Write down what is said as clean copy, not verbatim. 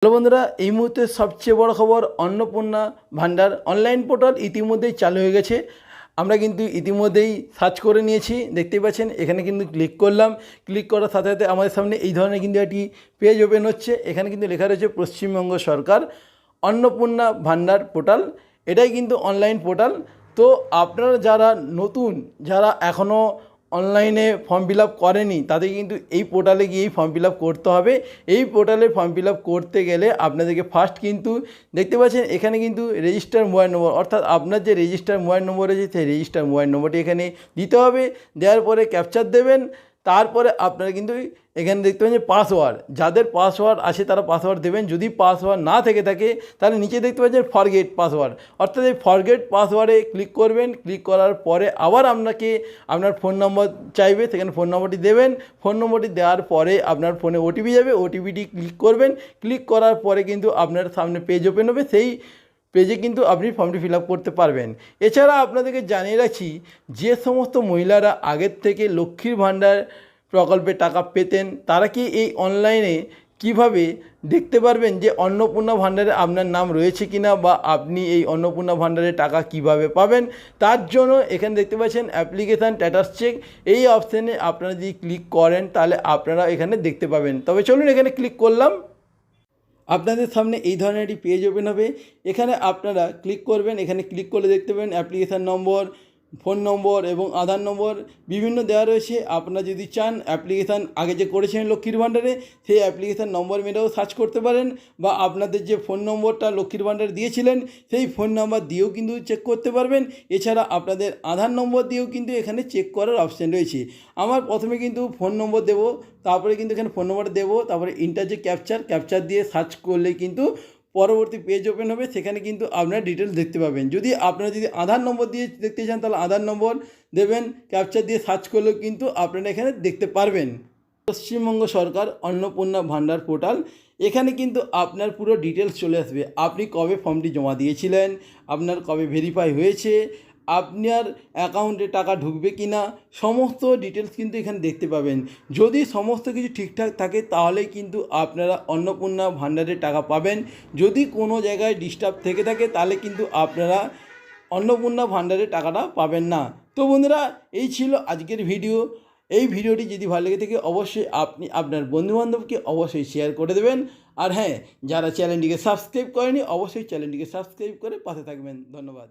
Hello বন্ধুরা, এই মুহূর্তে সবচেয়ে বড় খবর, অন্নপূর্ণা ভান্ডার অনলাইন পোর্টাল ইতিমধ্যেই চালু হয়ে গেছে। আমরা কিন্তু ইতিমধ্যেই সার্চ করে নিয়েছি, দেখতেই পাচ্ছেন। এখানে কিন্তু ক্লিক করলাম, ক্লিক করার সাথে সাথে আমাদের সামনে এই ধরনের কিন্তু একটি পেজ ওপেন হচ্ছে। এখানে কিন্তু লেখা রয়েছে পশ্চিমবঙ্গ সরকার অন্নপূর্ণা ভান্ডার পোর্টাল। এটাই কিন্তু অনলাইন পোর্টাল। তো আপনারা যারা নতুন, যারা এখনও অনলাইনে ফর্ম ফিল আপ করেনি, তাদের কিন্তু এই পোর্টালে গিয়েই ফর্ম ফিল আপ করতে হবে। এই পোর্টালে ফর্ম ফিল আপ করতে গেলে আপনাদেরকে ফার্স্ট কিন্তু দেখতে পাচ্ছেন এখানে কিন্তু রেজিস্টার মোবাইল নম্বর, অর্থাৎ আপনার যে রেজিস্টার মোবাইল নম্বর রয়েছে সেই রেজিস্টার মোবাইল নম্বরটি এখানে দিতে হবে। দেওয়ার পরে ক্যাপচার দেবেন। তারপরে আপনারা কিন্তু এখানে দেখতে পাচ্ছেন পাসওয়ার্ড, যাদের পাসওয়ার্ড আছে তারা পাসওয়ার্ড দেবেন। যদি পাসওয়ার্ড না থেকে থাকে তাহলে নিচে দেখতে পাচ্ছেন ফরগেট পাসওয়ার্ড, অর্থাৎ এই ফরগেট পাসওয়ার্ডে ক্লিক করবেন। ক্লিক করার পরে আবার আপনাকে আপনার ফোন নম্বর চাইবে, সেখানে ফোন নম্বরটি দেবেন। ফোন নম্বরটি দেওয়ার পরে আপনার ফোনে ওটিপি যাবে, ওটিপিটি ক্লিক করবেন। ক্লিক করার পরে কিন্তু আপনার সামনে পেজ ওপেন হবে, সেই পেজে কিন্তু আপনি ফর্মটি ফিল আপ করতে পারবেন। এছাড়া আপনাদেরকে জানিয়ে রাখি, যে সমস্ত মহিলারা আগের থেকে লক্ষ্মীর ভাণ্ডার প্রকল্পে টাকা পেতেন, তারা কি এই অনলাইনে কিভাবে দেখতে পারবেন যে অন্নপূর্ণা ভাণ্ডারে আপনার নাম রয়েছে কিনা, বা আপনি এই অন্নপূর্ণা ভাণ্ডারে টাকা কিভাবে পাবেন, তার জন্য এখানে দেখতে পাচ্ছেন অ্যাপ্লিকেশান স্ট্যাটাস চেক। এই অপশানে আপনারা যদি ক্লিক করেন তাহলে আপনারা এখানে দেখতে পাবেন। তবে চলুন, এখানে ক্লিক করলাম। আপনাদের সামনে এই ধরনের একটি পেজ ওপেন হবে। এখানে আপনারা ক্লিক করবেন। এখানে ক্লিক করলে দেখতে পাবেন অ্যাপ্লিকেশান নম্বর, ফোন নম্বর এবং আধার নম্বর বিভিন্ন দেওয়া রয়েছে। আপনারা যদি চান অ্যাপ্লিকেশান আগে যে করেছেন লক্ষ্মীর ভাণ্ডারে, সেই অ্যাপ্লিকেশান নম্বর মেরেও সার্চ করতে পারেন, বা আপনাদের যে ফোন নম্বরটা লক্ষ্মীর ভাণ্ডারে দিয়েছিলেন সেই ফোন নাম্বার দিয়েও কিন্তু চেক করতে পারবেন। এছাড়া আপনাদের আধার নম্বর দিয়েও কিন্তু এখানে চেক করার অপশান রয়েছে। আমার প্রথমে কিন্তু ফোন নম্বর দেবো, তারপরে কিন্তু এখানে ফোন নম্বরটা দেবো, তারপরে ইন্টার যে ক্যাপচার দিয়ে সার্চ করলে কিন্তু পরবর্তী পেজ ওপেন হবে। সেখানে কিন্তু আপনারা ডিটেলস দেখতে পাবেন। যদি আপনারা আধার নম্বর দিয়ে দেখতে চান তাহলে আধার নম্বর দেবেন, ক্যাপচার দিয়ে সার্চ করলেও কিন্তু আপনারা এখানে দেখতে পারবেন। পশ্চিমবঙ্গ সরকার অন্নপূর্ণা ভাণ্ডার পোর্টাল, এখানে কিন্তু আপনার পুরো ডিটেলস চলে আসবে। আপনি কবে ফর্মটি জমা দিয়েছিলেন, আপনার কবে ভেরিফাই হয়েছে, আপনার অ্যাকাউন্টে টাকা ঢুকবে কি না, সমস্ত ডিটেলস কিন্তু এখানে দেখতে পাবেন। যদি সমস্ত কিছু ঠিকঠাক থাকে তাহলে কিন্তু আপনারা অন্নপূর্ণা ভাণ্ডারে টাকা পাবেন। যদি কোনো জায়গায় ডিস্টার্ব থেকে থাকে তাহলে কিন্তু আপনারা অন্নপূর্ণা ভাণ্ডারে টাকাটা পাবেন না। তো বন্ধুরা, এই ছিল আজকের ভিডিও। এই ভিডিওটি যদি ভালো লেগে থাকে অবশ্যই আপনি আপনার বন্ধুবান্ধবকে অবশ্যই শেয়ার করে দেবেন। আর হ্যাঁ, যারা চ্যানেলটিকে সাবস্ক্রাইব করেনি অবশ্যই চ্যানেলটিকে সাবস্ক্রাইব করে পাশে থাকবেন। ধন্যবাদ।